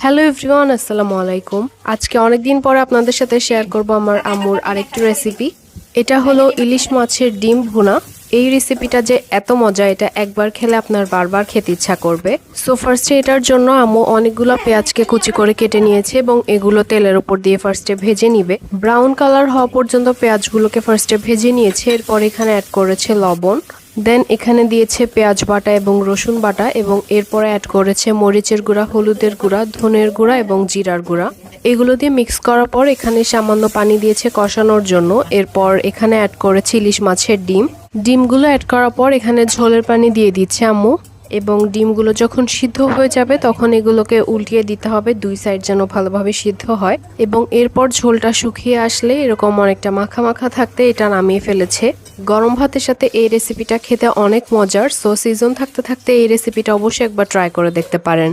Hello everyone, আসসালামু আলাইকুম। আজকে অনেকদিন পরে আপনাদের সাথে শেয়ার করব আমার আম্মুর আরেকটি রেসিপি। এটা হলো ইলিশ মাছের ডিম ভুনা। এই রেসিপিটা যে এত মজা, এটা একবার খেলে আপনার বারবার খেতে ইচ্ছা করবে। সো ফার্স্টে এটার জন্য আম্মু অনেকগুলো পেঁয়াজকে কুচি করে কেটে নিয়েছে এবং এগুলো তেলের উপর দিয়ে ফার্স্টে ভেজে নিবে। ব্রাউন কালার হওয়া পর্যন্ত পেঁয়াজগুলোকে ফার্স্টে ভেজে নিয়েছে। এরপর এখানে অ্যাড করেছে লবণ, দেন এখানে দিয়েছে পেঁয়াজ বাটা এবং রসুন বাটা এবং এরপরে অ্যাড করেছে মরিচের গুঁড়া, হলুদের গুঁড়া, ধনের গুঁড়া এবং জিরার গুঁড়া। এগুলো দিয়ে মিক্স করার পর এখানে সামান্য পানি দিয়েছে কষানোর জন্য। এরপর এখানে অ্যাড করেছে ইলিশ মাছের ডিমগুলো অ্যাড করার পর এখানে ঝোলের পানি দিয়ে দিচ্ছে আম্মু এবং ডিমগুলো যখন সিদ্ধ হয়ে যাবে তখন এগুলোকে উল্টিয়ে দিতে হবে, দুই সাইড যেন ভালোভাবে সিদ্ধ হয়। এবং এরপর ঝোলটা শুকিয়ে আসলে এরকম অনেকটা মাখা মাখা থাকতে এটা নামিয়ে ফেলেছে। গরম ভাতের সাথে এই রেসিপিটা খেতে অনেক মজার। সো সিজন থাকতে থাকতে এই রেসিপিটা অবশ্যই একবার ট্রাই করে দেখতে পারেন।